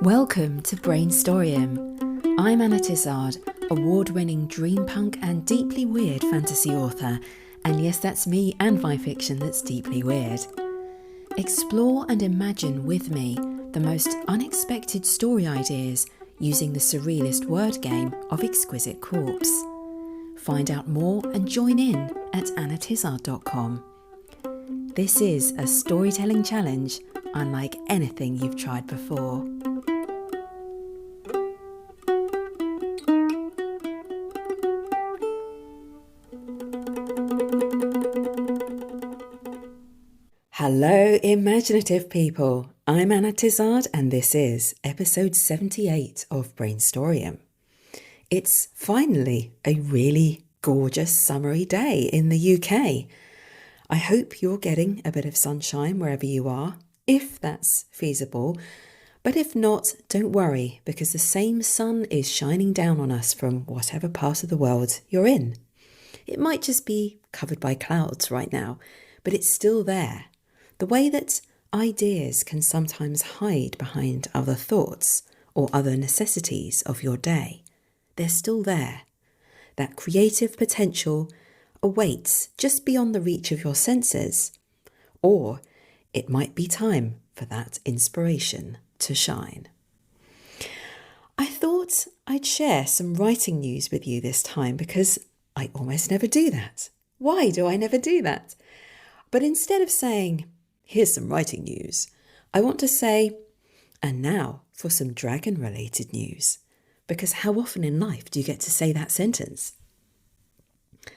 Welcome to Brainstoryum. I'm Anna Tizard, award-winning dreampunk and deeply weird fantasy author. And yes, that's me and my fiction that's deeply weird. Explore and imagine with me the most unexpected story ideas using the surrealist word game of Exquisite Corpse. Find out more and join in at annatizard.com. This is a storytelling challenge unlike anything you've tried before. Hello, imaginative people. I'm Anna Tizard, and this is episode 78 of Brainstoryum. It's finally a really gorgeous summery day in the UK. I hope you're getting a bit of sunshine wherever you are, if that's feasible. But if not, don't worry, because the same sun is shining down on us from whatever part of the world you're in. It might just be covered by clouds right now, but it's still there. The way that ideas can sometimes hide behind other thoughts or other necessities of your day, they're still there. That creative potential awaits just beyond the reach of your senses, or it might be time for that inspiration to shine. I thought I'd share some writing news with you this time because I almost never do that. Why do I never do that? But instead of saying, here's some writing news, I want to say, and now for some dragon-related news, because how often in life do you get to say that sentence?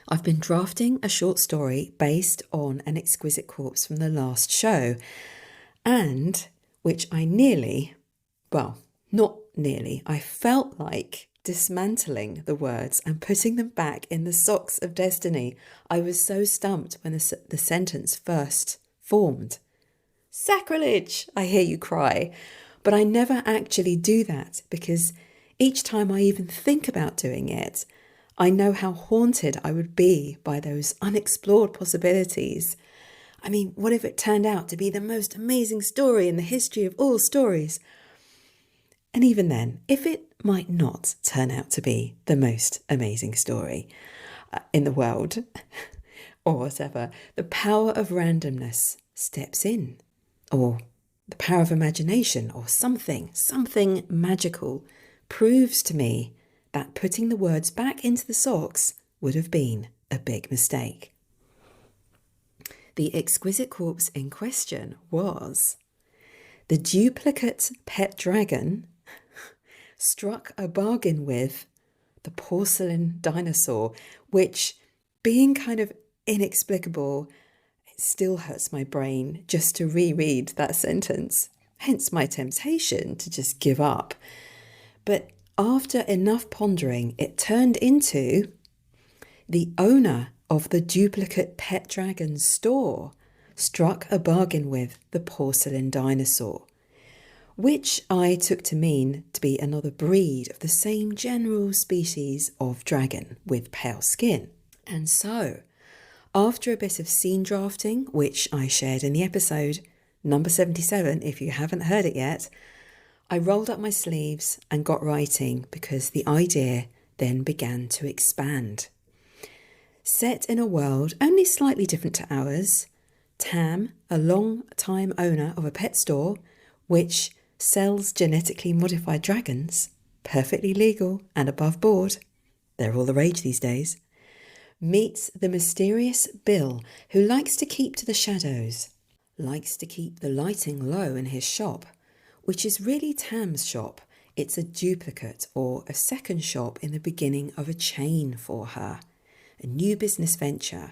I've been drafting a short story based on an Exquisite Corpse from the last show, and which I I felt like dismantling the words and putting them back in the socks of destiny. I was so stumped when the sentence first formed. Sacrilege, I hear you cry. But I never actually do that because each time I even think about doing it, I know how haunted I would be by those unexplored possibilities. I mean, what if it turned out to be the most amazing story in the history of all stories? And even then, if it might not turn out to be the most amazing story in the world, or whatever, the power of randomness steps in, or the power of imagination, or something magical proves to me that putting the words back into the socks would have been a big mistake. The Exquisite Corpse in question was the duplicate pet dragon struck a bargain with the porcelain dinosaur, which, being kind of inexplicable, it still hurts my brain just to reread that sentence, hence my temptation to just give up. But after enough pondering, it turned into the owner of the duplicate pet dragon store struck a bargain with the porcelain dinosaur, which I took to mean to be another breed of the same general species of dragon with pale skin. And so, after a bit of scene drafting, which I shared in the episode number 77, if you haven't heard it yet, I rolled up my sleeves and got writing because the idea then began to expand. Set in a world only slightly different to ours, Tam, a long-time owner of a pet store, which sells genetically modified dragons, perfectly legal and above board, they're all the rage these days, meets the mysterious Bill, who likes to keep to the shadows, likes to keep the lighting low in his shop, which is really Tam's shop. It's a duplicate or a second shop in the beginning of a chain for her, a new business venture.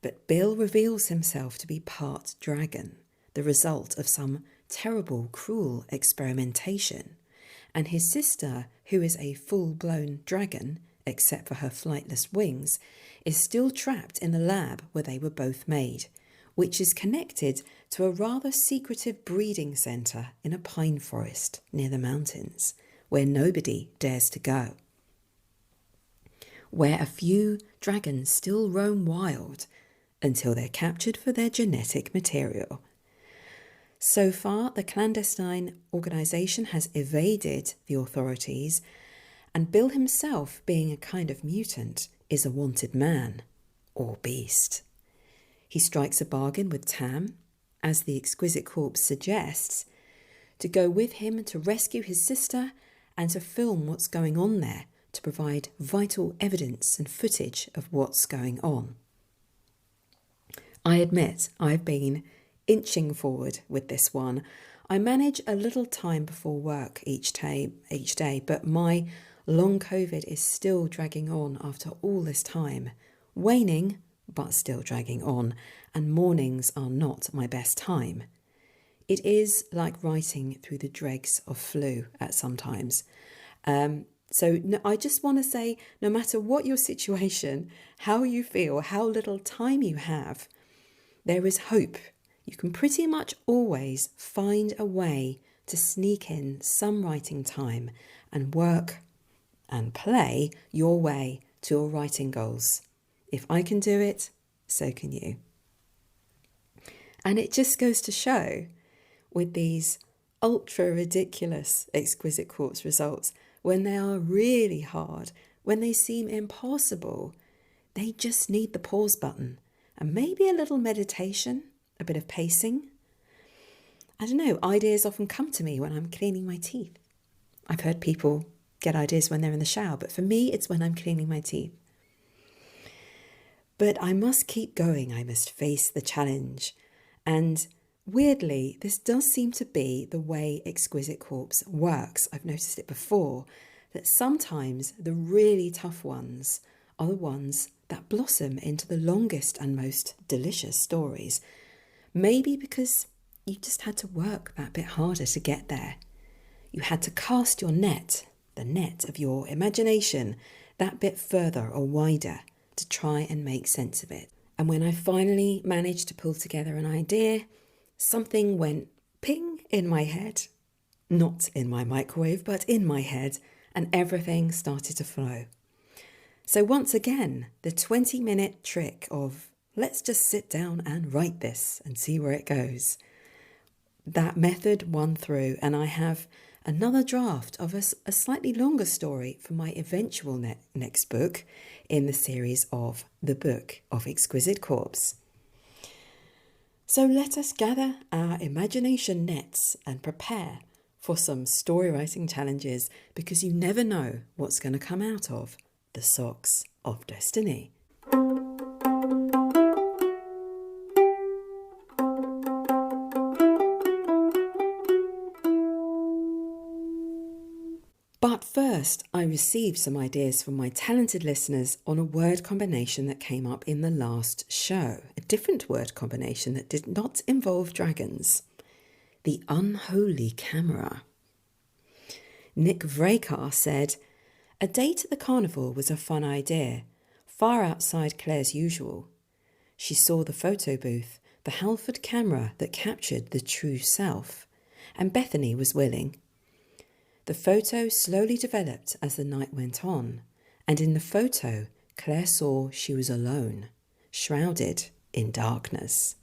But Bill reveals himself to be part dragon, the result of some terrible, cruel experimentation. And his sister, who is a full-blown dragon, except for her flightless wings, is still trapped in the lab where they were both made, which is connected to a rather secretive breeding centre in a pine forest near the mountains, where nobody dares to go. Where a few dragons still roam wild until they're captured for their genetic material. So far, the clandestine organisation has evaded the authorities, and Bill himself, being a kind of mutant, is a wanted man or beast. He strikes a bargain with Tam, as the Exquisite Corpse suggests, to go with him to rescue his sister and to film what's going on there, to provide vital evidence and footage of what's going on. I admit I've been inching forward with this one. I manage a little time before work each day, but my long COVID is still dragging on after all this time. Waning, but still dragging on, and mornings are not my best time. It is like writing through the dregs of flu at sometimes. I just want to say, no matter what your situation, how you feel, how little time you have, there is hope. You can pretty much always find a way to sneak in some writing time and work and play your way to your writing goals. If I can do it, so can you. And it just goes to show, with these ultra ridiculous Exquisite Corpse results, when they are really hard, when they seem impossible, they just need the pause button and maybe a little meditation, a bit of pacing. I don't know, ideas often come to me when I'm cleaning my teeth. I've heard people get ideas when they're in the shower, but for me, it's when I'm cleaning my teeth. But I must keep going. I must face the challenge. And weirdly, this does seem to be the way Exquisite Corpse works. I've noticed it before, that sometimes the really tough ones are the ones that blossom into the longest and most delicious stories. Maybe because you just had to work that bit harder to get there. You had to cast your net, the net of your imagination, that bit further or wider to try and make sense of it. And when I finally managed to pull together an idea, something went ping in my head, not in my microwave, but in my head, and everything started to flow. So once again, the 20-minute trick of let's just sit down and write this and see where it goes. That method won through, and I have another draft of a slightly longer story for my eventual next book in the series of The Book of Exquisite Corpse. So let us gather our imagination nets and prepare for some story writing challenges, because you never know what's going to come out of the socks of destiny. But first, I received some ideas from my talented listeners on a word combination that came up in the last show, a different word combination that did not involve dragons. The unholy camera. Nick Vrakar said, "A date at the carnival was a fun idea, far outside Claire's usual. She saw the photo booth, the Halford camera that captured the true self, and Bethany was willing. The photo slowly developed as the night went on, and in the photo, Claire saw she was alone, shrouded in darkness."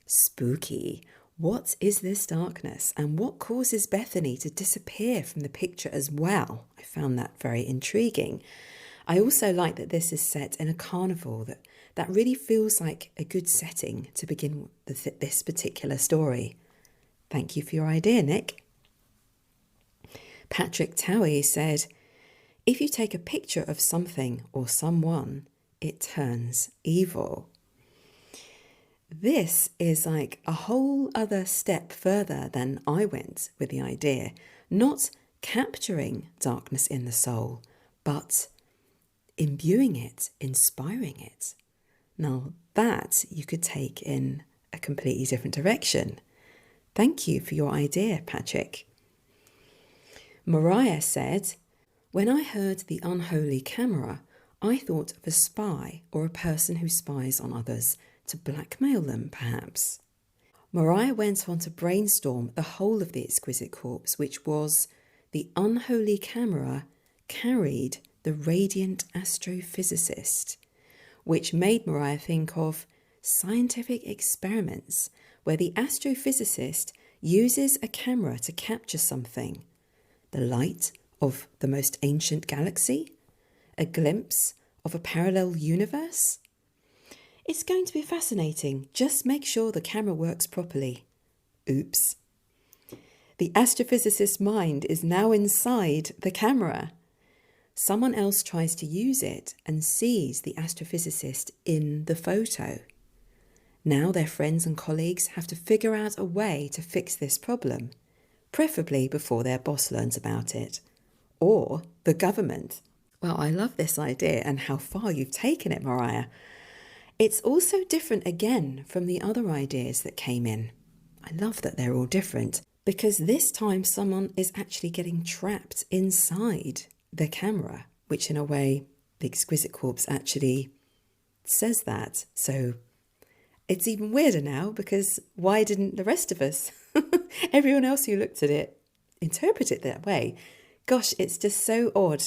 Spooky. What is this darkness, and what causes Bethany to disappear from the picture as well? I found that very intriguing. I also like that this is set in a carnival. That really feels like a good setting to begin this particular story. Thank you for your idea, Nick. Patrick Towie said, "If you take a picture of something or someone, it turns evil." This is like a whole other step further than I went with the idea. Not capturing darkness in the soul, but imbuing it, inspiring it. Now that you could take in a completely different direction. Thank you for your idea, Patrick. Mariah said, "When I heard the unholy camera, I thought of a spy or a person who spies on others to blackmail them, perhaps." Mariah went on to brainstorm the whole of the Exquisite Corpse, which was the unholy camera carried the radiant astrophysicist, which made Mariah think of scientific experiments where the astrophysicist uses a camera to capture something. The light of the most ancient galaxy? A glimpse of a parallel universe? It's going to be fascinating. Just make sure the camera works properly. Oops. The astrophysicist's mind is now inside the camera. Someone else tries to use it and sees the astrophysicist in the photo. Now their friends and colleagues have to figure out a way to fix this problem, preferably before their boss learns about it, or the government. Well, I love this idea and how far you've taken it, Mariah. It's also different again from the other ideas that came in. I love that they're all different because this time someone is actually getting trapped inside the camera, which in a way the Exquisite Corpse actually says that. So it's even weirder now because why didn't the rest of us, everyone else who looked at it, interpret it that way? Gosh, it's just so odd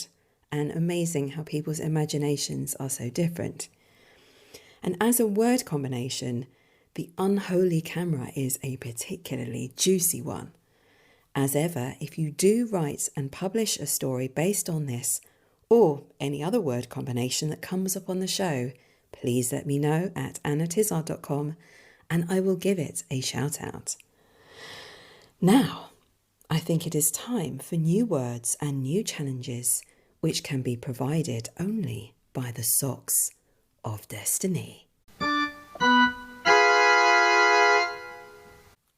and amazing how people's imaginations are so different. And as a word combination, the unholy camera is a particularly juicy one. As ever, if you do write and publish a story based on this or any other word combination that comes up on the show, please let me know at annatizard.com and I will give it a shout out. Now, I think it is time for new words and new challenges which can be provided only by the socks of destiny.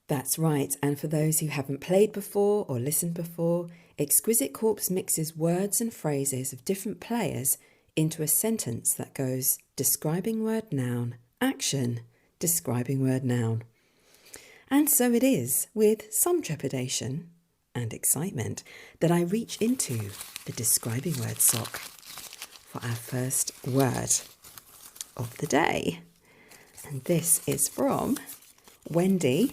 That's right, and for those who haven't played before or listened before, Exquisite Corpse mixes words and phrases of different players into a sentence that goes describing word noun, action, describing word noun. And so it is with some trepidation and excitement that I reach into the describing word sock for our first word of the day. And this is from Wendy.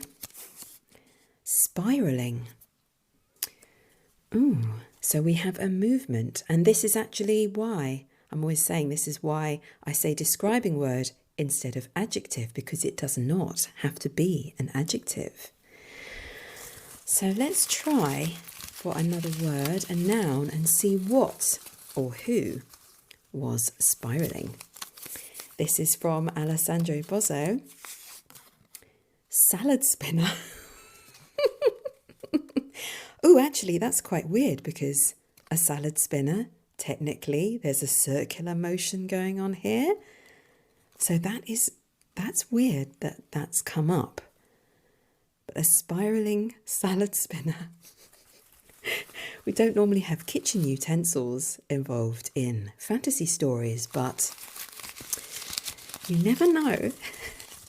Spiraling. Ooh, so we have a movement, and this is actually why I'm always saying this is why I say describing word instead of adjective, because it does not have to be an adjective. So let's try for another word, a noun, and see what or who was spiraling. This is from Alessandro Bozzo. Salad spinner. Oh, actually, that's quite weird because a salad spinner, technically, there's a circular motion going on here. So that's weird that that's come up. But a spiraling salad spinner. We don't normally have kitchen utensils involved in fantasy stories, but you never know.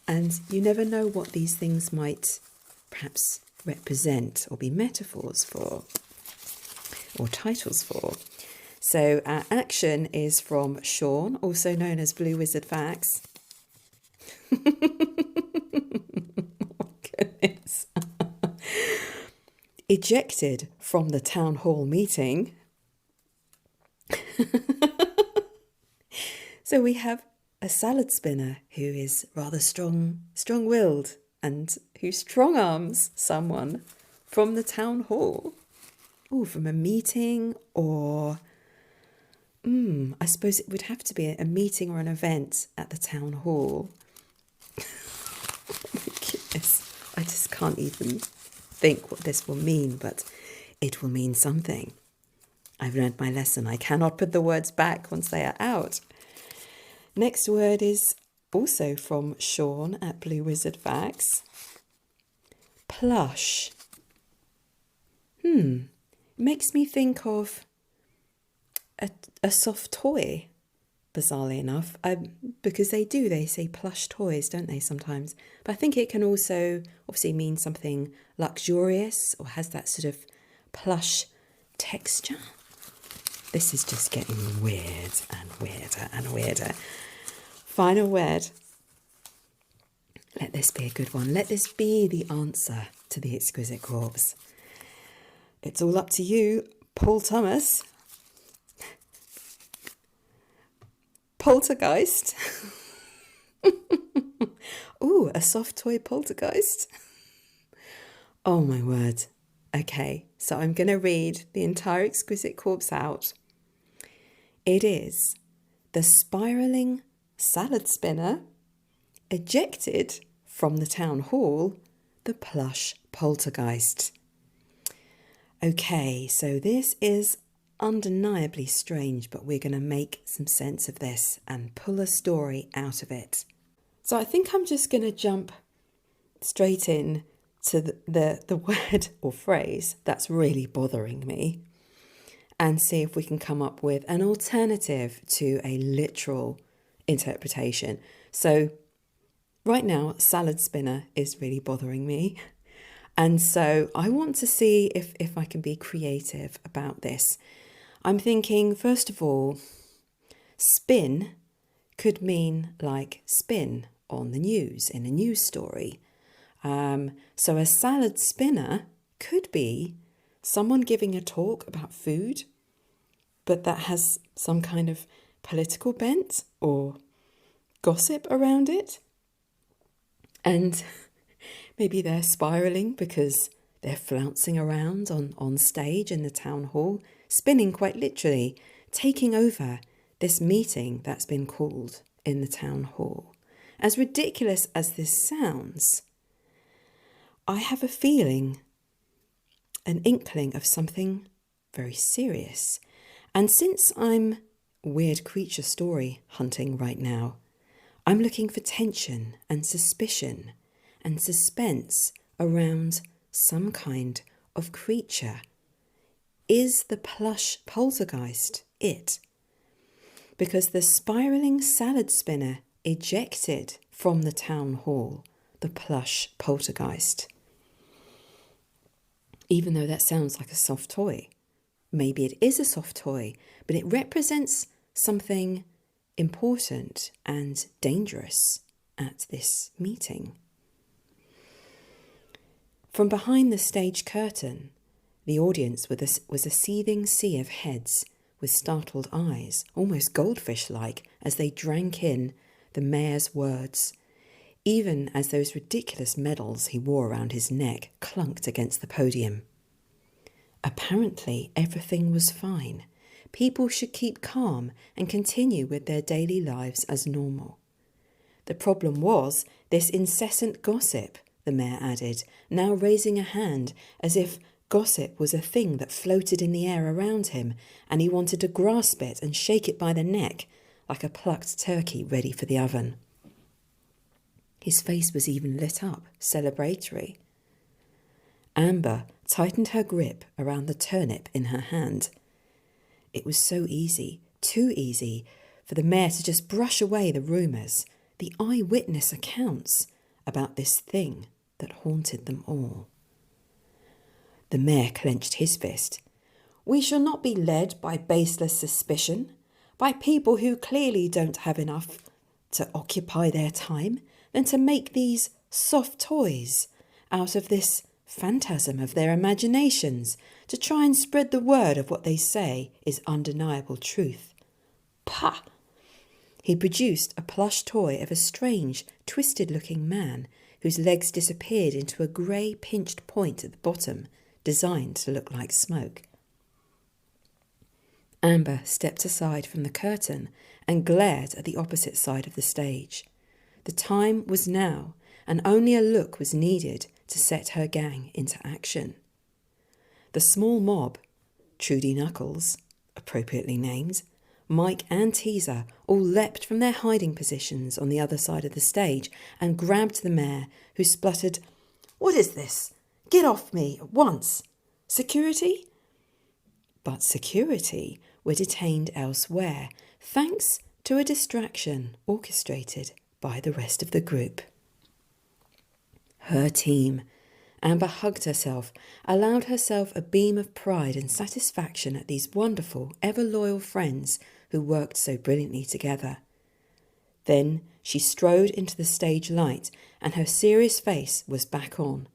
And you never know what these things might perhaps represent or be metaphors for or titles for. So our action is from Sean, also known as Blue Wizard Facts. Oh my goodness. Ejected from the town hall meeting. So we have a salad spinner who is rather strong-willed and who strong arms someone from the town hall. Oh, from a meeting or I suppose it would have to be a meeting or an event at the town hall. Oh my goodness, I just can't even think what this will mean, but it will mean something. I've learned my lesson. I cannot put the words back once they are out. Next word is also from Sean at Blue Wizard Facts. Plush. Makes me think of a soft toy, bizarrely enough, because they say plush toys, don't they, sometimes? But I think it can also obviously mean something luxurious or has that sort of plush texture. This is just getting weird and weirder and weirder. Final word. Let this be a good one. Let this be the answer to the Exquisite Corpse. It's all up to you, Paul Thomas. Poltergeist. Ooh, a soft toy poltergeist. Oh my word. Okay, so I'm going to read the entire Exquisite Corpse out. It is the spiralling salad spinner, ejected from the town hall, the plush poltergeist. Okay, so this is undeniably strange, but we're going to make some sense of this and pull a story out of it. So I think I'm just going to jump straight in to the word or phrase that's really bothering me and see if we can come up with an alternative to a literal interpretation. So right now, salad spinner is really bothering me. And so I want to see if I can be creative about this. I'm thinking, first of all, spin could mean like spin on the news, in a news story. So a salad spinner could be someone giving a talk about food, but that has some kind of political bent or gossip around it. And maybe they're spiralling because they're flouncing around on stage in the town hall, spinning quite literally, taking over this meeting that's been called in the town hall. As ridiculous as this sounds, I have a feeling, an inkling of something very serious. And since I'm weird creature story hunting right now, I'm looking for tension and suspicion and suspense around some kind of creature. Is the plush poltergeist it? Because the spiralling salad spinner ejected from the town hall the plush poltergeist. Even though that sounds like a soft toy, maybe it is a soft toy, but it represents something important and dangerous at this meeting. From behind the stage curtain, the audience was a seething sea of heads with startled eyes, almost goldfish-like, as they drank in the mayor's words, even as those ridiculous medals he wore around his neck clunked against the podium. Apparently, everything was fine. People should keep calm and continue with their daily lives as normal. The problem was this incessant gossip, the mayor added, now raising a hand as if gossip was a thing that floated in the air around him and he wanted to grasp it and shake it by the neck like a plucked turkey ready for the oven. His face was even lit up, celebratory. Amber tightened her grip around the turnip in her hand. It was so easy, too easy, for the mayor to just brush away the rumours, the eyewitness accounts about this thing that haunted them all. The mayor clenched his fist. We shall not be led by baseless suspicion, by people who clearly don't have enough to occupy their time than to make these soft toys out of this phantasm of their imaginations to try and spread the word of what they say is undeniable truth. Pah! He produced a plush toy of a strange, twisted-looking man whose legs disappeared into a grey pinched point at the bottom, designed to look like smoke. Amber stepped aside from the curtain and glared at the opposite side of the stage. The time was now, and only a look was needed to set her gang into action. The small mob, Trudy Knuckles, appropriately named, Mike and Teaser all leapt from their hiding positions on the other side of the stage and grabbed the mayor, who spluttered, "What is this? Get off me at once! Security?" But security were detained elsewhere, thanks to a distraction orchestrated by the rest of the group. Her team. Amber hugged herself, allowed herself a beam of pride and satisfaction at these wonderful, ever-loyal friends who worked so brilliantly together. Then she strode into the stage light, and her serious face was back on,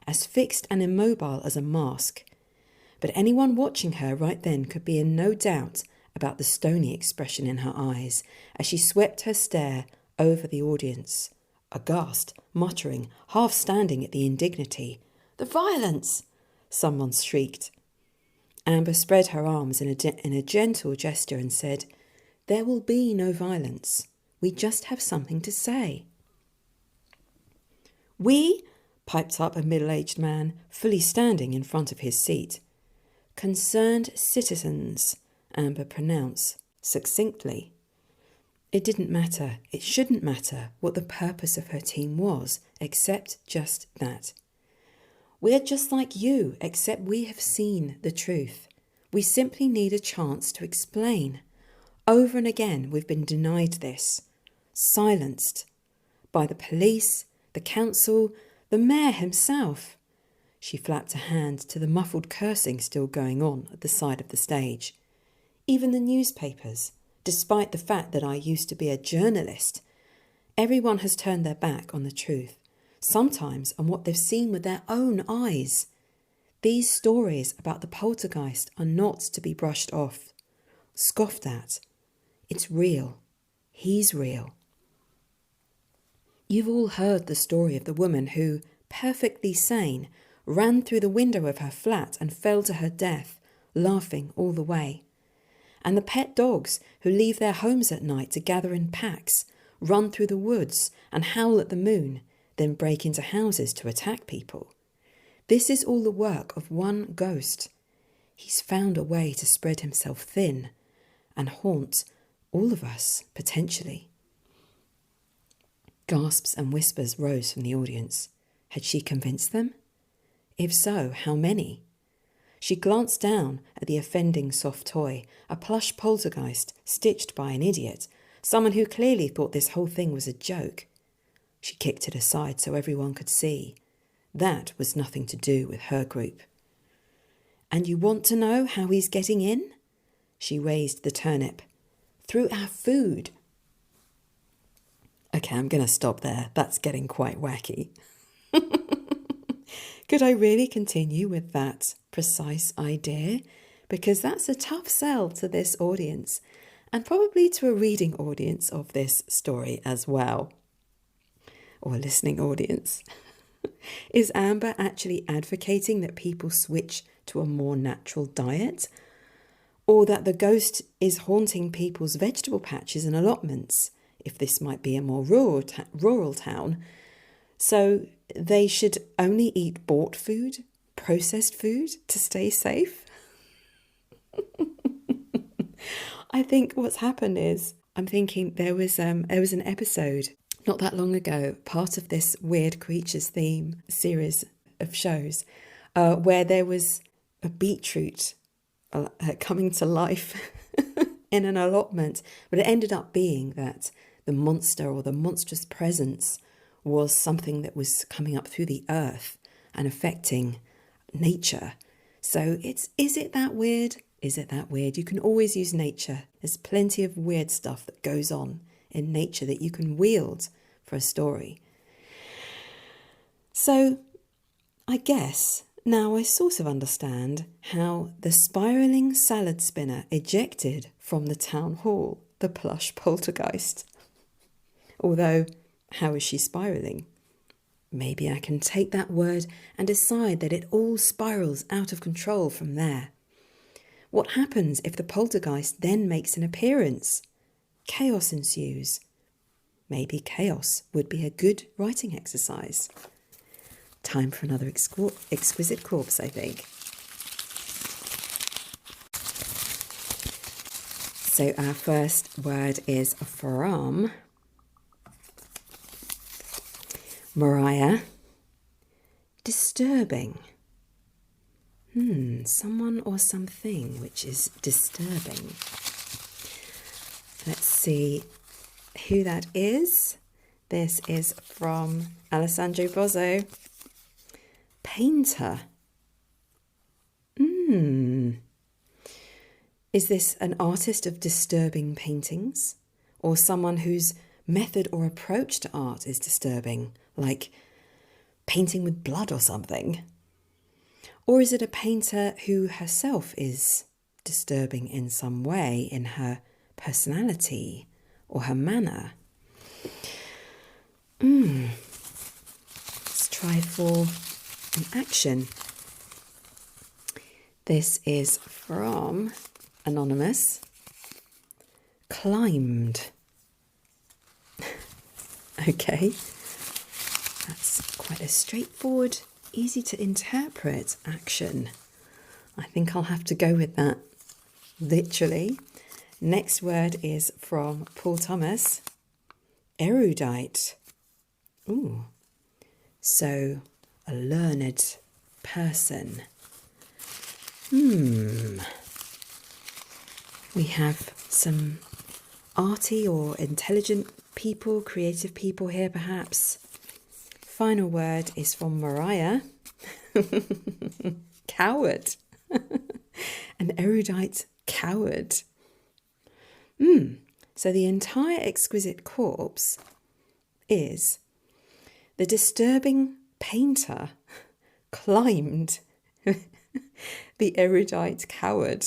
as fixed and immobile as a mask. But anyone watching her right then could be in no doubt about the stony expression in her eyes as she swept her stare over the audience, aghast, muttering, half standing at the indignity. "The violence!" someone shrieked. Amber spread her arms in a gentle gesture and said, "There will be no violence. We just have something to say." "We?" piped up a middle-aged man, fully standing in front of his seat. "Concerned citizens," Amber pronounced succinctly. It didn't matter, it shouldn't matter what the purpose of her team was, except just that. "We're just like you, except we have seen the truth. We simply need a chance to explain. Over and again we've been denied this, silenced by the police, the council, the mayor himself." She flapped a hand to the muffled cursing still going on at the side of the stage. "Even the newspapers, despite the fact that I used to be a journalist. Everyone has turned their back on the truth, sometimes on what they've seen with their own eyes. These stories about the poltergeist are not to be brushed off, scoffed at. It's real. He's real. You've all heard the story of the woman who, perfectly sane, ran through the window of her flat and fell to her death, laughing all the way. And the pet dogs who leave their homes at night to gather in packs, run through the woods and howl at the moon, then break into houses to attack people. This is all the work of one ghost. He's found a way to spread himself thin and haunt all of us, potentially." Gasps and whispers rose from the audience. Had she convinced them? If so, how many? She glanced down at the offending soft toy, a plush poltergeist stitched by an idiot, someone who clearly thought this whole thing was a joke. She kicked it aside so everyone could see. That was nothing to do with her group. "And you want to know how he's getting in?" She raised the turnip. "Through our food." Okay, I'm going to stop there. That's getting quite wacky. Could I really continue with that precise idea? Because that's a tough sell to this audience, and probably to a reading audience of this story as well, or a listening audience. Is Amber actually advocating that people switch to a more natural diet? Or that the ghost is haunting people's vegetable patches and allotments, if this might be a more rural town? So they should only eat bought food, processed food, to stay safe? I think what's happened is, I'm thinking there was an episode not that long ago, part of this Weird Creatures theme series of shows, where there was a beetroot coming to life in an allotment, but it ended up being that the monster or the monstrous presence was something that was coming up through the earth and affecting nature. So is it that weird? Is it that weird? You can always use nature. There's plenty of weird stuff that goes on in nature that you can wield for a story. So I guess now I sort of understand how the spiralling salad spinner ejected from the town hall the plush poltergeist. Although, how is she spiralling? Maybe I can take that word and decide that it all spirals out of control from there. What happens if the poltergeist then makes an appearance? Chaos ensues. Maybe chaos would be a good writing exercise. Time for another exquisite corpse, I think. So our first word is from Mariah. Disturbing. Someone or something which is disturbing. Let's see who that is. This is from Alessandro Bozzo. Painter. Is this an artist of disturbing paintings? Or someone whose method or approach to art is disturbing, like painting with blood or something? Or is it a painter who herself is disturbing in some way in her personality or her manner? Let's try for an action. This is from Anonymous. Climbed. Okay, that's quite a straightforward, easy to interpret action. I think I'll have to go with that, literally. Next word is from Paul Thomas. Erudite. Ooh, so a learned person. We have some arty or intelligent people, creative people here perhaps. Final word is from Mariah. Coward. An erudite coward. So the entire Exquisite Corpse is the disturbing painter climbed the erudite coward.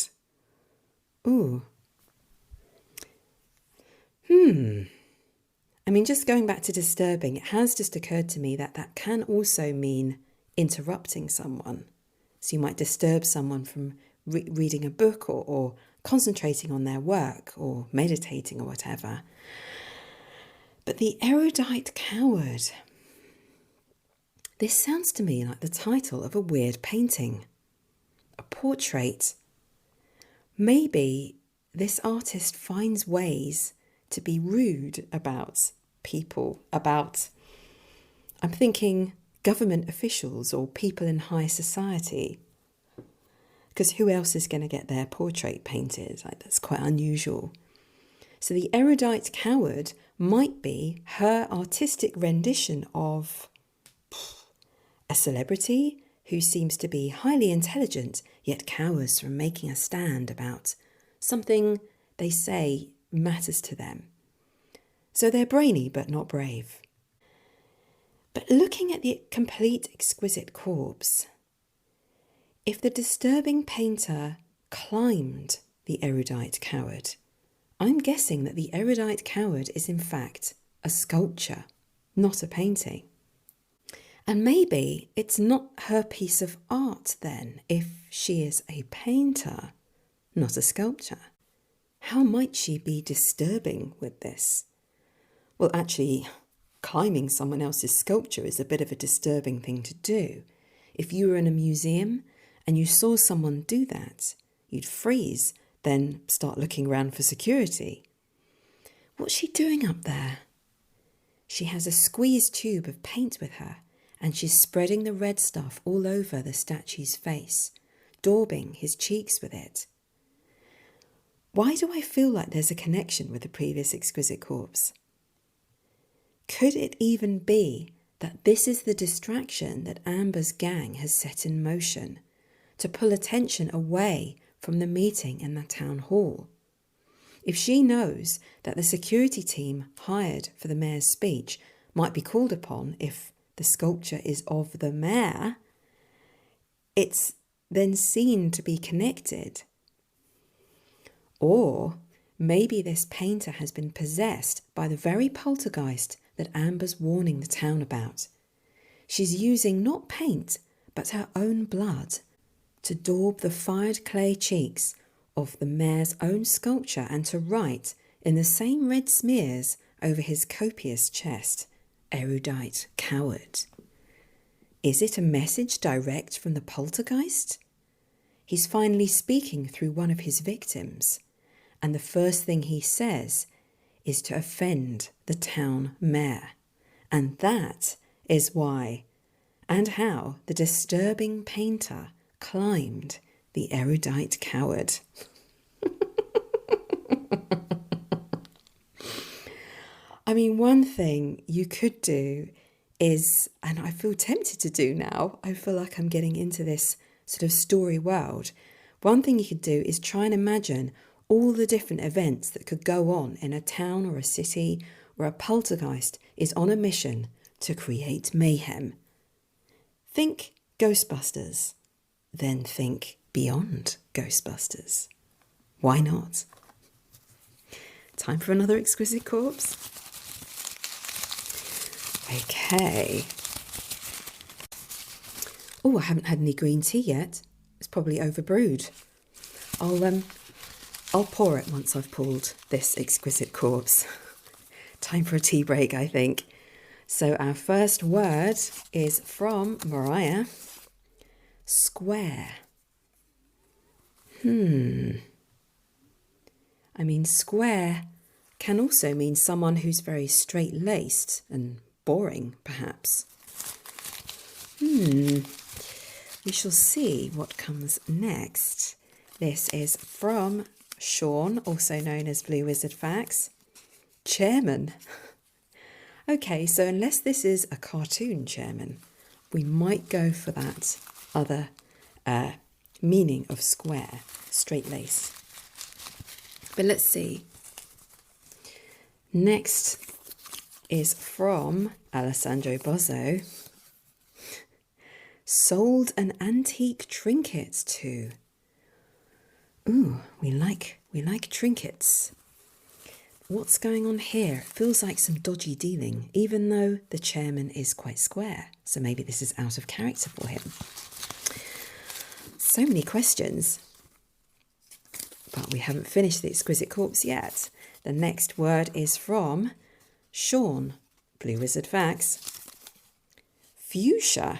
Ooh. I mean, just going back to disturbing, it has just occurred to me that that can also mean interrupting someone. So you might disturb someone from reading a book or concentrating on their work or meditating or whatever. But the erudite coward. This sounds to me like the title of a weird painting. A portrait. Maybe this artist finds ways to be rude about people, I'm thinking government officials or people in high society. Because who else is going to get their portrait painted? Like, that's quite unusual. So the erudite coward might be her artistic rendition of a celebrity who seems to be highly intelligent, yet cowers from making a stand about something they say matters to them. So they're brainy but not brave. But looking at the complete Exquisite Corpse, if the disturbing painter climbed the erudite coward, I'm guessing that the erudite coward is in fact a sculpture, not a painting. And maybe it's not her piece of art then, if she is a painter, not a sculptor. How might she be disturbing with this? Well, actually, climbing someone else's sculpture is a bit of a disturbing thing to do. If you were in a museum and you saw someone do that, you'd freeze, then start looking around for security. What's she doing up there? She has a squeeze tube of paint with her, and she's spreading the red stuff all over the statue's face, daubing his cheeks with it. Why do I feel like there's a connection with the previous Exquisite Corpse? Could it even be that this is the distraction that Amber's gang has set in motion to pull attention away from the meeting in the town hall? If she knows that the security team hired for the mayor's speech might be called upon if the sculpture is of the mayor, it's then seen to be connected. Or maybe this painter has been possessed by the very poltergeist that Amber's warning the town about. She's using not paint, but her own blood to daub the fired clay cheeks of the mayor's own sculpture and to write in the same red smears over his copious chest, erudite coward. Is it a message direct from the poltergeist? He's finally speaking through one of his victims, and the first thing he says is to offend the town mayor. And that is why and how the disturbing painter climbed the erudite coward. I mean, one thing you could do is, and I feel tempted to do now, I feel like I'm getting into this sort of story world. One thing you could do is try and imagine all the different events that could go on in a town or a city where a poltergeist is on a mission to create mayhem. Think Ghostbusters, then think beyond Ghostbusters. Why not? Time for another Exquisite Corpse. Okay. Oh, I haven't had any green tea yet. It's probably overbrewed. I'll pour it once I've pulled this Exquisite Corpse. Time for a tea break, I think. So our first word is from Mariah. Square. I mean, square can also mean someone who's very straight-laced and boring, perhaps. We shall see what comes next. This is from Sean, also known as Blue Wizard Facts. Chairman. Okay, so unless this is a cartoon chairman, we might go for that other meaning of square, straight lace. But let's see. Next is from Alessandro Bozzo. Sold an antique trinket to. Ooh, we like trinkets. What's going on here? It feels like some dodgy dealing, even though the chairman is quite square. So maybe this is out of character for him. So many questions. But we haven't finished the Exquisite Corpse yet. The next word is from Sean, Blue Wizard Facts. Fuchsia.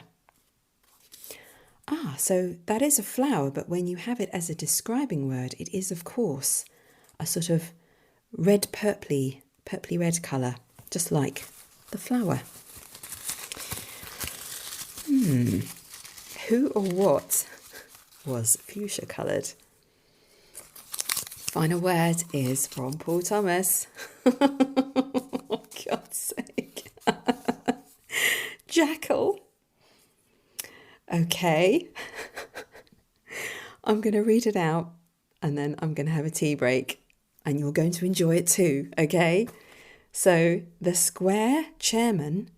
So that is a flower, but when you have it as a describing word, it is, of course, a sort of red, purpley red colour, just like the flower. Who or what was fuchsia coloured? Final word is from Paul Thomas. Oh, God's sake. Jackal. Okay. I'm going to read it out and then I'm going to have a tea break and you're going to enjoy it too, okay? So, the square chairman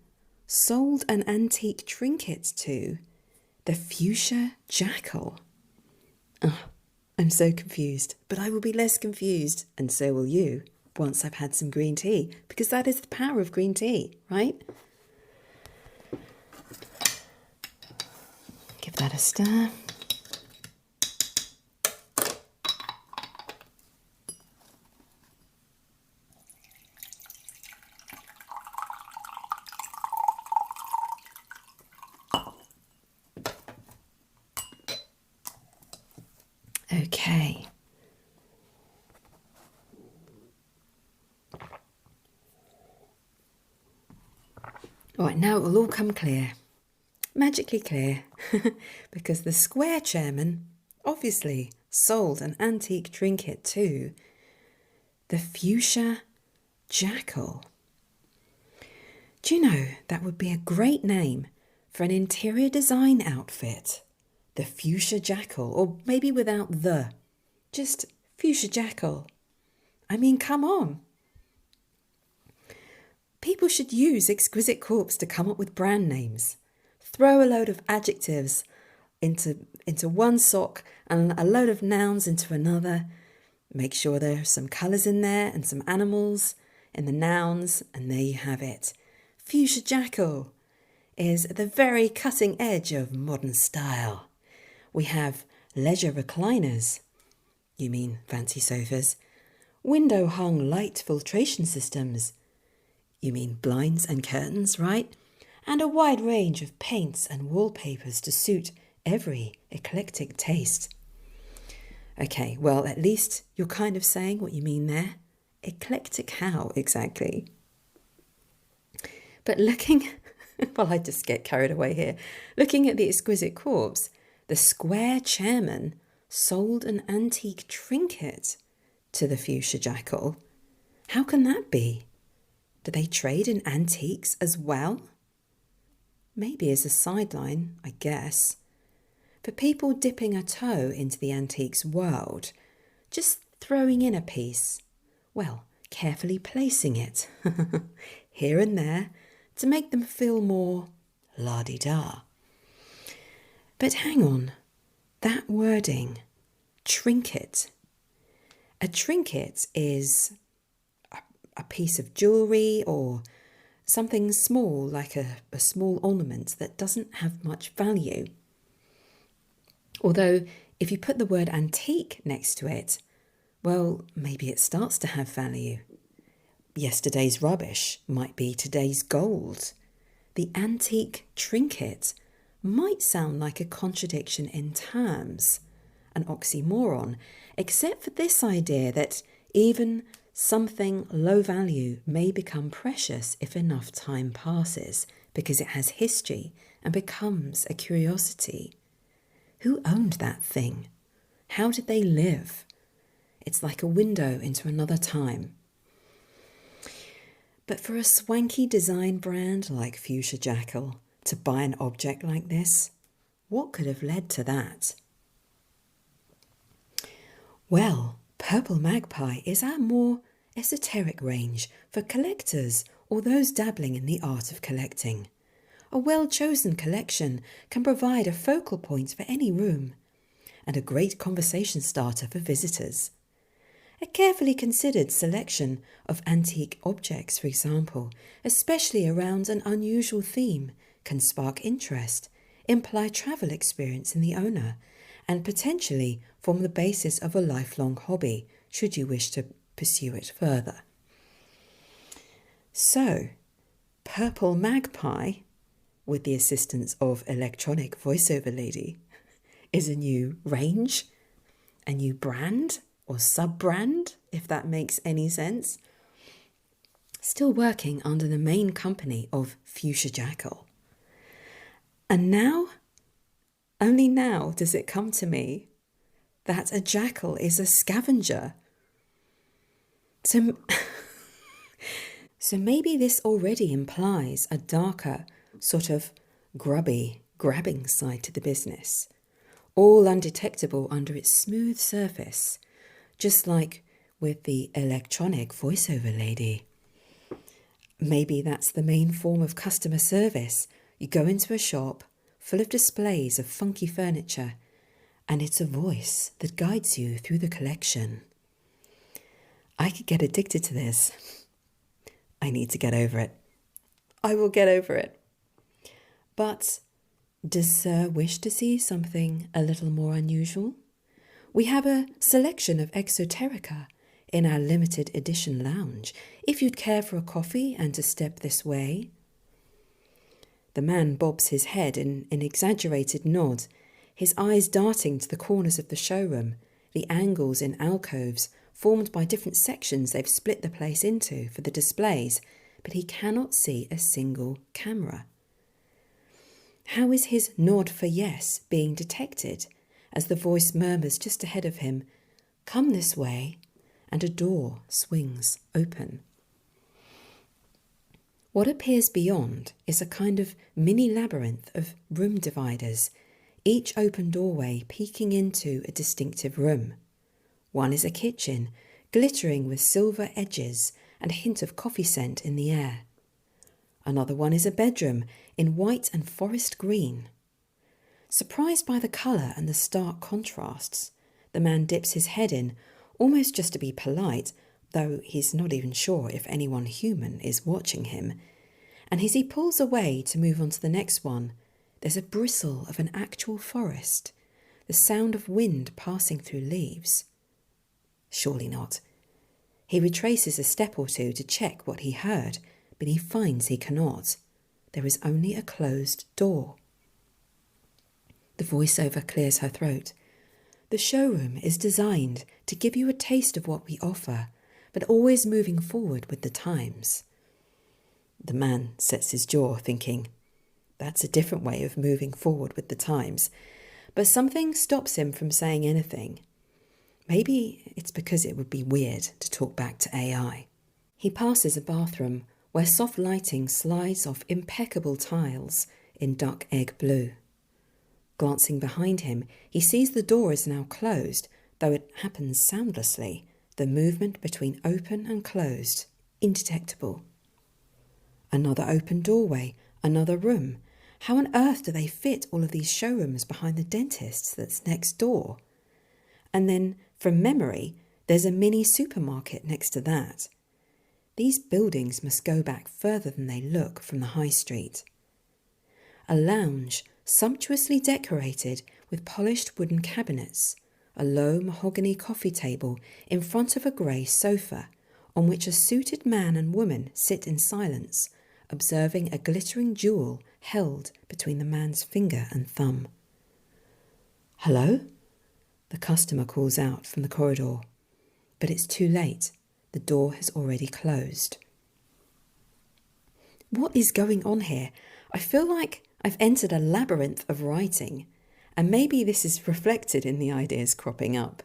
sold an antique trinket to the fuchsia jackal. I'm so confused, but I will be less confused, and so will you, once I've had some green tea, because that is the power of green tea, right? Give that a stir. Okay. All right, now it will all come clear. Magically clear. Because the square chairman obviously sold an antique trinket to the fuchsia jackal. Do you know that would be a great name for an interior design outfit? The fuchsia jackal, or maybe without the, just fuchsia jackal. I mean, come on. People should use Exquisite Corpse to come up with brand names. Throw a load of adjectives into one sock and a load of nouns into another. Make sure there are some colours in there and some animals in the nouns, and there you have it. Fuchsia jackal is the very cutting edge of modern style. We have leisure recliners, you mean fancy sofas, window-hung light filtration systems, you mean blinds and curtains, right? And a wide range of paints and wallpapers to suit every eclectic taste. Okay, well, at least you're kind of saying what you mean there. Eclectic how, exactly? But looking, well, I just get carried away here. Looking at the Exquisite Corpse, the square chairman sold an antique trinket to the fuchsia jackal. How can that be? Do they trade in antiques as well? Maybe as a sideline, I guess. For people dipping a toe into the antiques world, just throwing in a piece, well, carefully placing it here and there to make them feel more la-di-da. But hang on, that wording, trinket. A trinket is a piece of jewellery or something small like a small ornament that doesn't have much value. Although if you put the word antique next to it, well, maybe it starts to have value. Yesterday's rubbish might be today's gold. The antique trinket might sound like a contradiction in terms, an oxymoron, except for this idea that even something low value may become precious if enough time passes because it has history and becomes a curiosity. Who owned that thing? How did they live? It's like a window into another time. But for a swanky design brand like Fuchsia Jackal to buy an object like this, what could have led to that? Well, Purple Magpie is our more esoteric range for collectors or those dabbling in the art of collecting. A well-chosen collection can provide a focal point for any room and a great conversation starter for visitors. A carefully considered selection of antique objects, for example, especially around an unusual theme, can spark interest, imply travel experience in the owner, and potentially form the basis of a lifelong hobby, should you wish to pursue it further. So, Purple Magpie, with the assistance of electronic voiceover lady, is a new range, a new brand or sub-brand, if that makes any sense. Still working under the main company of Fuchsia Jackal. And now, only now does it come to me that a jackal is a scavenger. So maybe this already implies a darker, sort of grubby, grabbing side to the business, all undetectable under its smooth surface, just like with the electronic voiceover lady. Maybe that's the main form of customer service. You go into a shop full of displays of funky furniture, and it's a voice that guides you through the collection. I could get addicted to this. I need to get over it. I will get over it. But does Sir wish to see something a little more unusual? We have a selection of exoterica in our limited edition lounge, if you'd care for a coffee and to step this way. The man bobs his head in an exaggerated nod, his eyes darting to the corners of the showroom, the angles in alcoves formed by different sections they've split the place into for the displays, but he cannot see a single camera. How is his nod for yes being detected as the voice murmurs just ahead of him, "Come this way," and a door swings open? What appears beyond is a kind of mini labyrinth of room dividers, each open doorway peeking into a distinctive room. One is a kitchen, glittering with silver edges and a hint of coffee scent in the air. Another one is a bedroom in white and forest green. Surprised by the colour and the stark contrasts, the man dips his head in, almost just to be polite, though he's not even sure if anyone human is watching him. And as he pulls away to move on to the next one, there's a bristle of an actual forest, the sound of wind passing through leaves. Surely not. He retraces a step or two to check what he heard, but he finds he cannot. There is only a closed door. The voiceover clears her throat. The showroom is designed to give you a taste of what we offer, but always moving forward with the times. The man sets his jaw, thinking, that's a different way of moving forward with the times. But something stops him from saying anything. Maybe it's because it would be weird to talk back to AI. He passes a bathroom where soft lighting slides off impeccable tiles in duck egg blue. Glancing behind him, he sees the door is now closed, though it happens soundlessly, the movement between open and closed, indetectable. Another open doorway, another room. How on earth do they fit all of these showrooms behind the dentist's that's next door? And then, from memory, there's a mini supermarket next to that. these buildings must go back further than they look from the high street. A lounge, sumptuously decorated with polished wooden cabinets, a low mahogany coffee table in front of a grey sofa, on which a suited man and woman sit in silence, observing a glittering jewel held between the man's finger and thumb. "Hello?" the customer calls out from the corridor. But it's too late. The door has already closed. What is going on here? I feel like I've entered a labyrinth of writing, and maybe this is reflected in the ideas cropping up.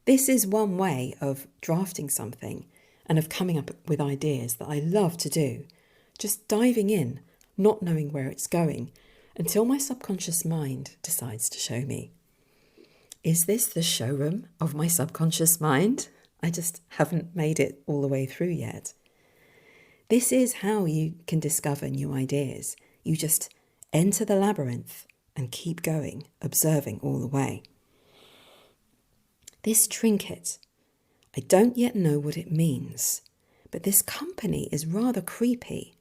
This is one way of drafting something and of coming up with ideas that I love to do, just diving in, not knowing where it's going, until my subconscious mind decides to show me. Is this the showroom of my subconscious mind? I just haven't made it all the way through yet. This is how you can discover new ideas. You just enter the labyrinth and keep going, observing all the way. This trinket, I don't yet know what it means, but this company is rather creepy.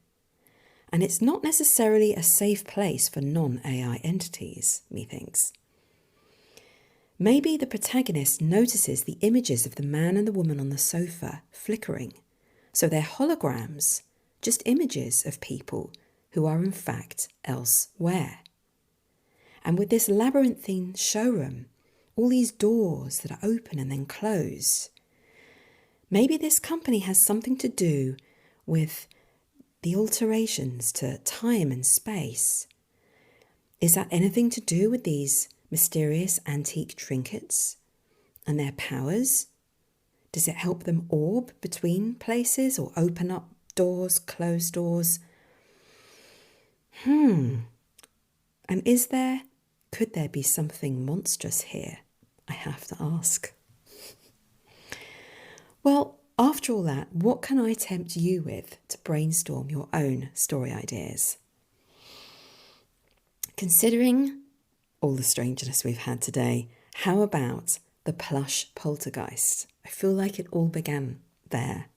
And it's not necessarily a safe place for non-AI entities, methinks. Maybe the protagonist notices the images of the man and the woman on the sofa flickering. So they're holograms, just images of people who are in fact elsewhere. And with this labyrinthine showroom, all these doors that are open and then close, maybe this company has something to do with the alterations to time and space. Is that anything to do with these mysterious antique trinkets and their powers? Does it help them orb between places or open up doors, close doors? And could there be something monstrous here? I have to ask. Well, after all that, what can I tempt you with to brainstorm your own story ideas? Considering all the strangeness we've had today, how about the plush poltergeist? I feel like it all began there.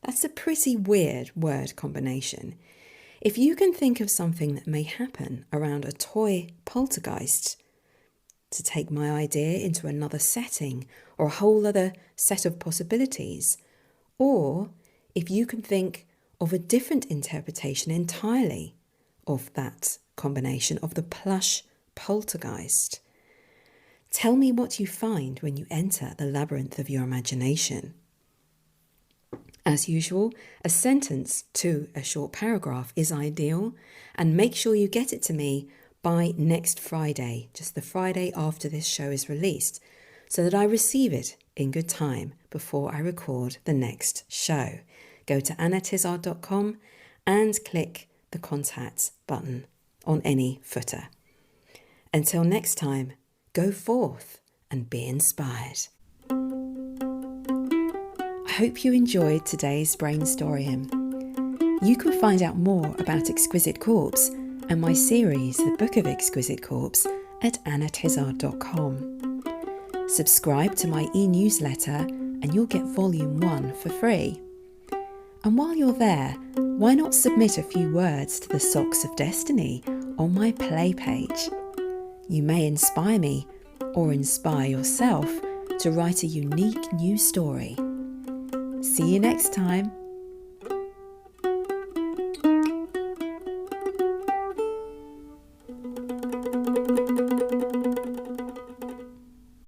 That's a pretty weird word combination. If you can think of something that may happen around a toy poltergeist, to take my idea into another setting or a whole other set of possibilities, or if you can think of a different interpretation entirely of that combination of the plush poltergeist, tell me what you find when you enter the labyrinth of your imagination. As usual, a sentence to a short paragraph is ideal, and make sure you get it to me by next Friday, just the Friday after this show is released, so that I receive it in good time before I record the next show. Go to annatizard.com and click the contact button on any footer. Until next time, go forth and be inspired. I hope you enjoyed today's Brainstoryum. You can find out more about Exquisite Corpse and my series, The Book of Exquisite Corpse, at annatizard.com. Subscribe to my e-newsletter and you'll get Volume 1 for free. And while you're there, why not submit a few words to the Socks of Destiny on my play page? You may inspire me or inspire yourself to write a unique new story. See you next time.